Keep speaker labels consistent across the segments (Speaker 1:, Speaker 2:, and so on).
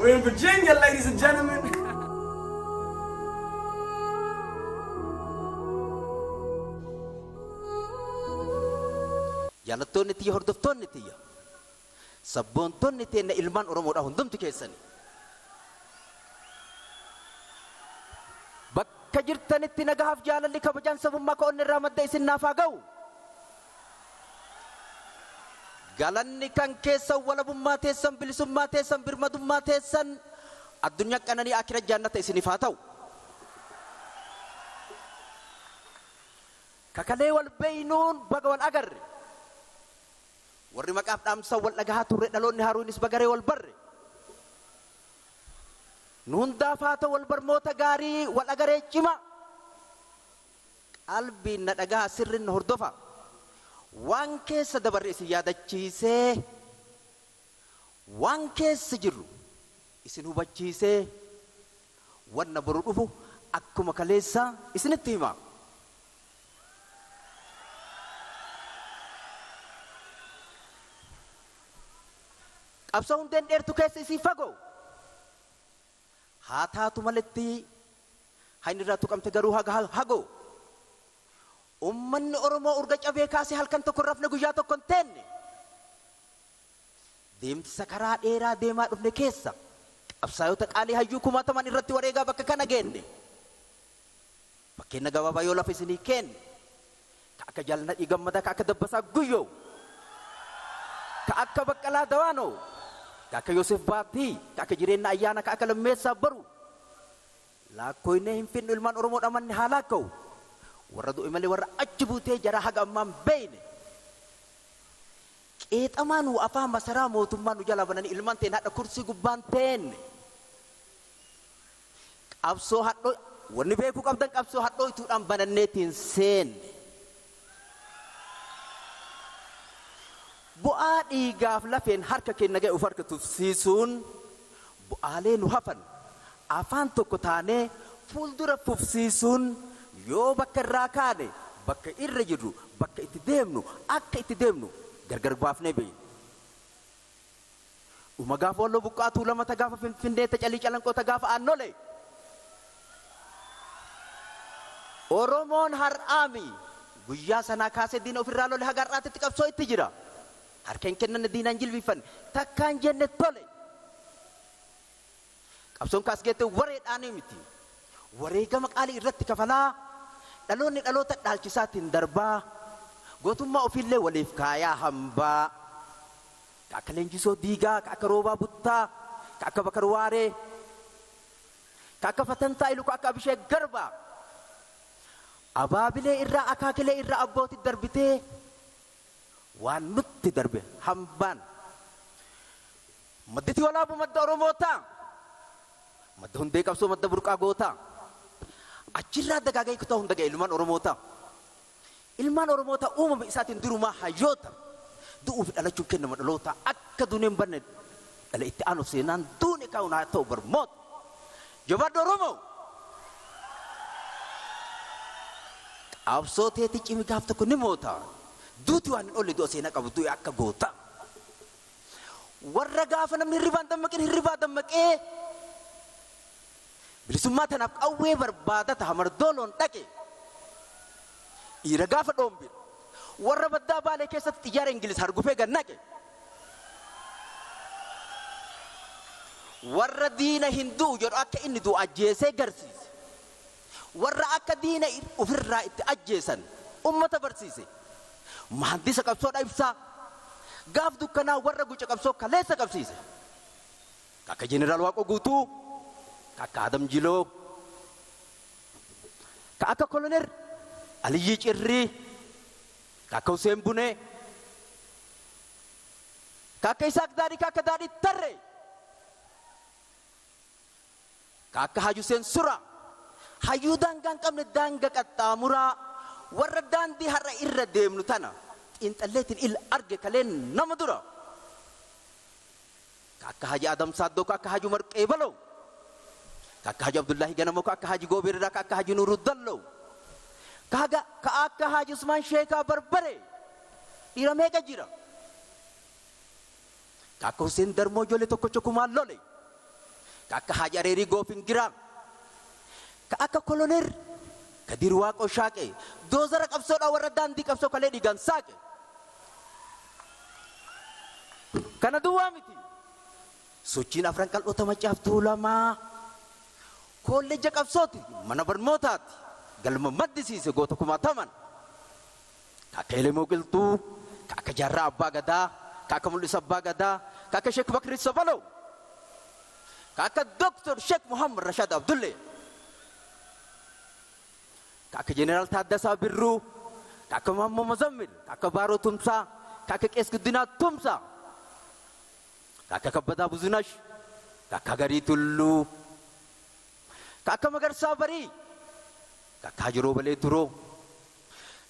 Speaker 1: We're in Virginia, ladies and gentlemen.
Speaker 2: Jaalattoonni tiyya hordoftoonni tiyya sabboontoonni teenna ilmaan Oromoodhaa hundumti keessani bakka jirtanitti nagahaaf jaalalli kabajaan sabummaa ka'oonni irraa madda isin naaf haa ga'u. Galanni kan keessan walabummaa teessan bilisummaa teessan birmadummaa teessan addunyaa qananii akira jaannata isiniif haa ta'u. Kakalee wal beeynuun baga wal agarre warri maqaaf dhaamsa wal dhagahaa turre dhaloonni haaruunis bagaree wal barre nu hundaaf haa ta'u wal barmoota gaarii wal agaree cima qalbiin na dhagahaa sirriin na hordofa waan keessa dabarre isin yaadachiisee waan keessa jirru isin hubachiisee wanna boru dhufu akkuma kaleessa isinitti hima. Qabsoo hundeen dheertu keessa isii fagoo haa taatu maletti hayni irraa tuqamte garuu hagoo ummanni Oromoo urga cabee kaasee halkan tokko rafne guyyaa tokko hin teenne deemsa karaa dheeraa deemaa dhufne keessa qabsaayota qaalii hayyuu kumaataman irratti wareegaa bakka kana geenne fakkeenya gabaabaa yoo lafa isinii kenne ka akka Jaalladhii Gammadaa ka akka Dabbasaa Guyyoo ka akka Baqqalaa Dawaanoo Kaka Yosef Bati, kaka jireenya ayyaana ka akka Lammeessaa Baruu laakkoyne hin finnu ilmaan Oromoo dhamanne haa laakka'u warra du'e malee warra achi buutee jara haga ammaan beeyne qeexamaan nu afaan masaraa mootummaa nu jala bananii ilmaan teen hadha kursii gubbaan teenne qabsoo hadhoo wanni beekuu qabdan qabsoo hadhoo ituudhaan bananneetiin seenne bu'aa dhiigaaf lafeen harka keenya ga'e uf harka tufsiisuun bu'aalee nu hafan afaan tokko taanee fuuldura fufsiisuun yoo bakka irraa kaane bakka irra jirru bakka itti deemnu akka itti deemnu gargar baafnee beeyna. Dhuma gaafa Walloo Buqqaatuu lamata gaafa Finfinneetta calii calanqoota gaafa aannolee Oromoon har'aami guyyaa sanaa kaasee diina ofirraa lole haga har'aatitti qabsoo itti jira. Harkeen kennan diinaan jilbifan takkaan jenne tole qabsoon kaas geette wareedhaanii miti wareegama qaalii irratti kafalaa dhaloonni dhaloota dhaalchisaatiin darbaa gootummaa ofiillee waliif kaayaa hambaa ka akka Leenjisoo Diigaa ka akka Roobaa Buttaa ka akka Bakar Waaree ka akka Fatantaa Iluu ka akka Abishee Garbaa abaabilee irraa akaakilee irraa abbootii darbitee waan nutti darbe hambaan madditi walaabu madda Oromoota madda hundee qabsoo madda burqaa goota achirraa dagaagee kutaa hunda ga'e ilmaan Oromoota uumama isaatiin durumaa hayyoota du'uuf dhalachuun kennama dhaloota akka duuneen banne dhala itti aanuuf seenaan duune kaa'uun haa ta'u barmoota jabaadha Oromoo qabsoo teeti cimi gaaf tokko ni moota duuti waan hin olle du'a seenaa qabu du'e akka goota warra gaafa namni hirribaan dammaqin hirribaa dammaqee bilisummaa tanaaf qawwee barbaadata hamardooloon dhaqe dhiira gaafa dhoombir warra baddaa Baalee keessatti xiyyaara Ingiliz hargufee gannaqe warra diina hin du'u jedhu akka inni du'u ajjeesee garsiise warra akka diina ofirraa itti ajjeesan ummata barsiise mahandisa qabsoodha ibsaa gaaf dukkanaa warra guca qabsoo kaleessa qabsiise akka Jeneraal Waaqoo Guutuu akka Adam Jiloo akka Kolonel Aliyyii Cirrii akka Hussein Bunee akka Isaaq Daadhii akka Daadhii Tarree akka Haji Hussein Suraa hayyuu daangaan qabne daanga qaxxaamuraa warra daandii har'a irra deemnu tana xiinxalleetiin il arge kaleen nama dura akka Haji Adam Saaddoo akka Haji Umar Qeebaloo akka Haji Abdullahi Ganamoo akka Haji Goobeerraa akka Haji Nuuruu Dalloo akka Haji Usmaan Sheekaa Barbare dhiira meeqa jira akka Hussein Darmoo ijoollee tokkocha kumaan lole akka hajareerii goofin giraan ka akka koloneer ka dirwaaqoo shaaqe doozara qabsoodha warra daandii qabsoo kalee dhiigaan saaqe kana duwwaa miti sochiin afran qal'oota Maccaaf Tuulamaa kolleejja qabsooti mana barnootaatti galma maddisiise goota kumaataman ka akka Elemoo Qilxuu ka akka Jaarraa Abbaa Gadaa ka akka Mul'isa Abbaa Gadaa ka akka Sheek Bakri Sobalow ka akka Dr. Sheek Muhammad Rashad Abdulle ka akka Jeneraal Taaddasaa Birruu ka akka Maammoo Mazammil ka akka Baaroo Tumsaa ka akka Qees Guddinaa Tumsaa ka akka Kabbadaa Buzunash ka akka Garii Tulluu ka akka Magarsaa Barii ka akka Hajiroo Balee Duroo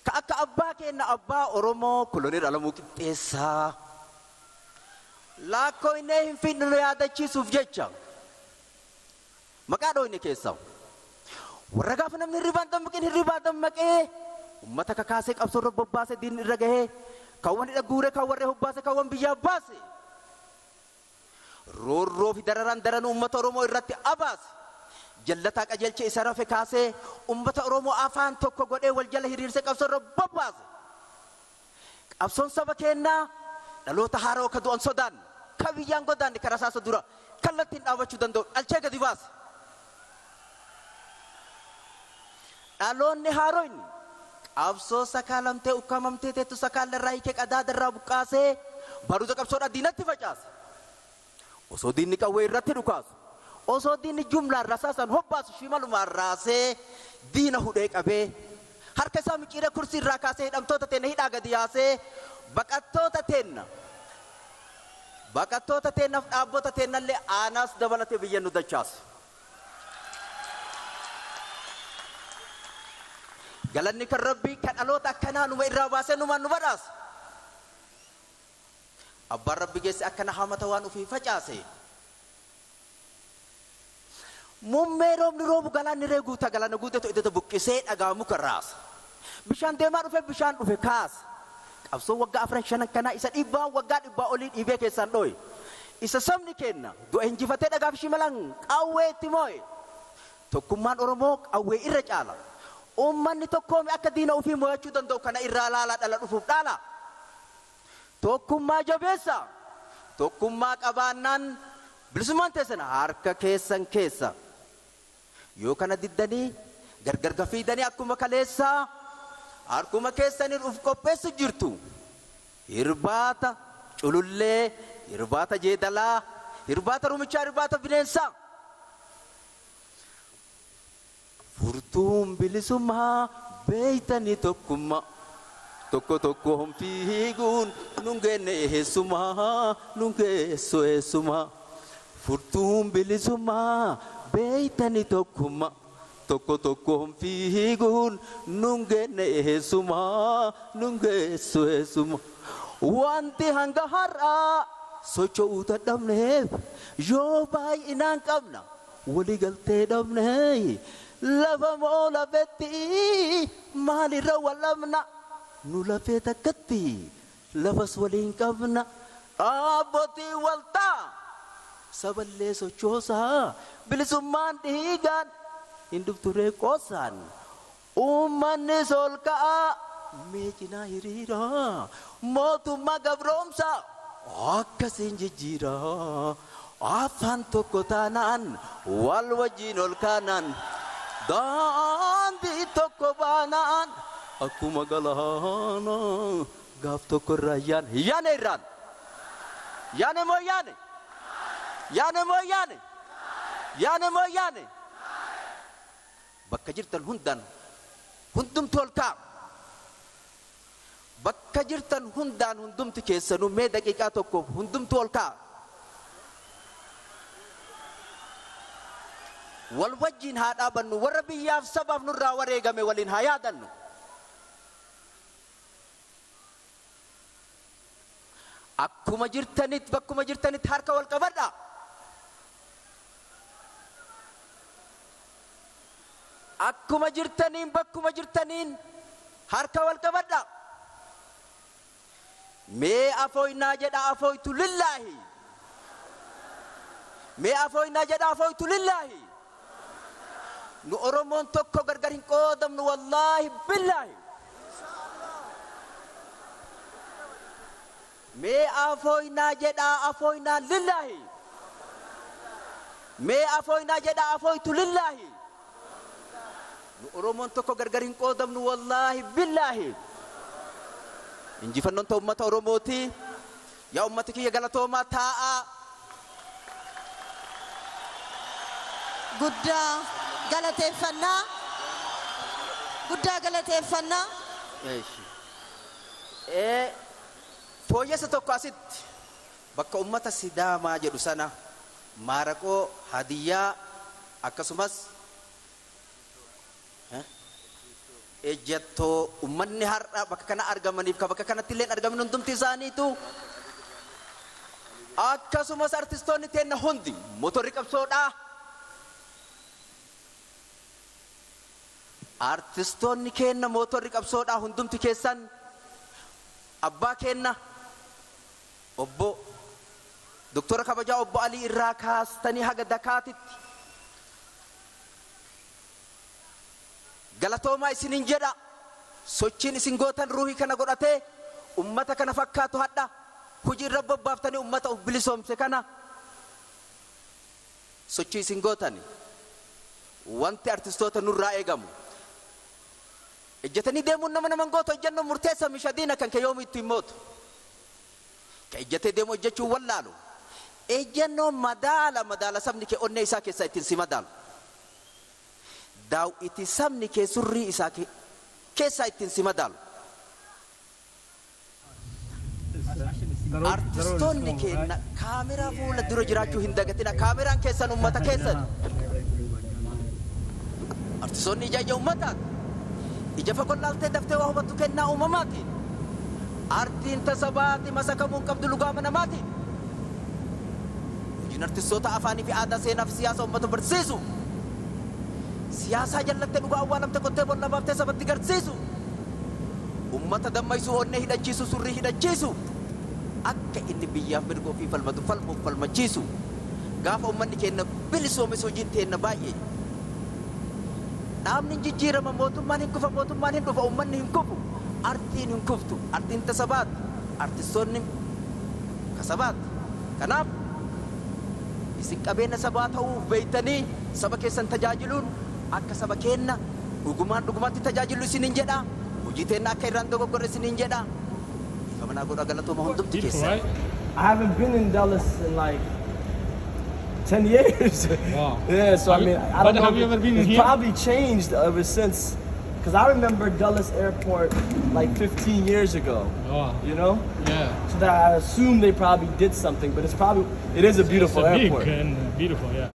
Speaker 2: ka akka abbaa keenya abbaa Oromoo Koloneel Alamuu Qixxeessaa laakkoo inni hin fidne yaadachiisuuf jecha maqaa dhooyne keessaa warra gaafa namni hirribaan dammaqeen hirribaa dammaqee ummata kakaasee qabsoo irra bobbaasee diinni irra gahee kaawwan hidha guuree kaawwarree hobbaasee kaawwan biyyaa baase roorroo fi dararaan daran ummata Oromoo irratti abaase jallataa qajeelcha isa rafe kaasee ummata Oromoo afaan tokko godhee wal jala hiriirsee qabsoo irra bobbaase qabsoon saba keenyaa dhaloota haaraa akka du'an sodaan ka biyyaan godaanne karaa saasa dura kallattiin dhaabachuu danda'u dhalchee gadi baase dhaloonni haaroonni qabsoo sakaalamtee ukkaamamtee teettu sakaalarraa hiikee qadaadarraa buqqaasee baruuza qabsoodhaa diinatti facaase osoo diinni qawwee irratti dhukaasu osoo diinni jumlaan rasaasan hobbaasu shimalumaan raasee diina hudhee qabee harka isaa micciiree kursii irraa kaasee hidhamtoota teenna hidhaa gadi yaasee baqattoota teennaaf dhaabbota teennallee aanaas dabalatee biyya nu dachaase. Galanni kan Rabbii kan dhaloota akkanaa numa irraa baasee numaan nu badhaase. Abbaan Rabbi geesse akkana hamata waan ofii facaase. Mummee roobni roobu galaanni ree guutaa galaana guuteetu iddoo buqqisee dhagaa muka raasa. Bishaan deemaa dhufe bishaan dhufe kaasa. Qabsoo waggaa 4-5 kanaa isa dhibbaa waggaa dhibbaa olii dhiibee keessaan dhooye. Isa sabni kenna du'a injifatee dhagaaf shimalaan qawwee itti moo'e. Tokkummaan Oromoo qawwee irra caala. Uummanni tokkoomi akka diina ofii mo'achuu danda'u kana irraa laalaa dhala dhufuuf dhaala. Tokkummaa jabeessa. Tokkummaa qabaannaan bilisummaan teessan harka keessan keessa. Yoo kana diddanii gargar gafiidanii akkuma kaleessaa harkuma keessaniin uf qopheessu jirtu. Hirbaata culullee, hirbaata jeedalaa, hirbaata rumichaa, hirbaata bineensaa. Furtuun bilisummaa beeytanii tokkummaa tokko tokko fiiguun nungeenne eessumaa nungeessu eessumaa. Furtuun bilisummaa beeytanii tokkummaa tokko tokko fiiguun nungeenne eessumaa nungeessu eessumaa. Wanti hanga har'aa socho'uu dadhabneef yoo baay'inaan qabna walii galtee dhabnee. Lafa moo lafetti maalirra wallamna nu lafee takkatti lafas waliin qabna dhaabbotii waltaa saballee sochoosaa bilisummaan dhiigaan hin dhufturee qoosaan uummanni sol ka'aa meeqinaa hiriiraa mootummaa gabroomsaa akkasiin jijjiiraa afaan tokko taanaan wal wajjiin ol kaanaan. Daandii tokko baanaan akkuma galaana gaaf tokko irraa yaane irraan yaane moo yaane bakka jirtan hundaan hundumtu ol ka'a bakka jirtan hundaan hundumti keessanuu mee daqiiqaa tokkoof hundumtu ol ka'a. Wal wajjin haa dhaabannu warra biyyaaf sabaaf nurraa wareegame waliin haa yaadannu. Akkuma jirtanitti bakkuma jirtanitti harka wal qabadha. Akkuma jirtaniin bakkuma jirtaniin harka wal qabadha. Mee afooynaa jedha afooytu lillaahi. mee afooynaa jedha afooytu lillaahi nu oromoon tokko gargar hin qoodamnu wallaahi billaahi mee afooynaa jedha afooynaa lillaahi mee afooynaa jedha afooytu lillaahi nu oromoon tokko gargar hin qoodamnu wallaahi billaahi injifannoon ta'u ummata oromooti yaa ummati kiyya galatoomaa taa'a
Speaker 3: guddaa galateeffannaa
Speaker 2: fooyyessa tokko asitti bakka ummata sidaamaa jedhu sana maaraqoo hadiyyaa akkasumas ejjattoo ummanni har'a bakka kana argamaniif ka bakka kanatti illee argaman hundumti isaaniitu akkasumas artistoonni teenna hundi motorri qabsoodhaa artistoonni keenna motorri qabsoodhaa hundumti keessan abbaa keenna obbo doktora kabajaa obbo Alii irraa kaastanii haga Dakaatitti galatoomaa isinin jedha sochiin isin gootan ruuhii kana godhatee ummata kana fakkaatu hadha hujii irra bobbaaftanii ummata uf bilisoomse kana sochii isin gootan wanti artistoota nurraa eegamu ejjatanii deemuun nama naman gootu ejjannoo murteessa mishadiina kan kayyoomii ittiin mootu ka ejjatee deemu ejjechuu wallaalu ejjannoo madaala sabni kee onnee isaa keessaa ittiin si madaalu daaw itti sabni kee surrii isaa keessaa ittiin si madaalu artistoonni keenna kaameraa fuula dura jiraachuu hin dagatina kaameraan keessan ummata keessan artistoonni ija ummataati ija fagollaaltee daftee waa hubattu kennaa uumamaati artiin tasabaati masakamuun qabdu lugaama namaati hojiin artistoota afaanii fi aadaa seenaa fi siyaasa ummata barsiisu siyaasaa jallattee dhugaa awwaalamte qottee boolla baaftee sabatti garsiisu ummata dammaysuu onnee hidhachiisu surrii hidhachiisu akka inni biyyaaf mirga ofii falmatu falmuuf falmachiisu gaafa ummanni keenna bilisoomis hojiin teenna baay'ee dhaabni jijjiirama mootummaan hin kufa mootummaan hin dhufa ummanni hin kufu artiin hin kuftu artiin tasabaati artistoonni kasabaati kanaaf isin qabeenya sabaa ta'uuf beeytanii saba keessan tajaajiluun akka saba keenna dhugumaatti tajaajilu isinin jedha hojii teenna akka irraan dogoggorre isinin jedha ifamanaa godha galatooma hundumti keessa
Speaker 1: I haven't been in Dallas in like 10 years.
Speaker 4: Wow.
Speaker 1: Yeah, so I mean, I don't know.
Speaker 4: Have you ever been
Speaker 1: it's
Speaker 4: here?
Speaker 1: probably changed ever since. Because I remember Dulles Airport like 15 years ago.
Speaker 4: Oh.
Speaker 1: You know?
Speaker 4: Yeah.
Speaker 1: So that I assume they probably did something, but it is a beautiful
Speaker 4: It's a
Speaker 1: airport.
Speaker 4: big and beautiful, yeah.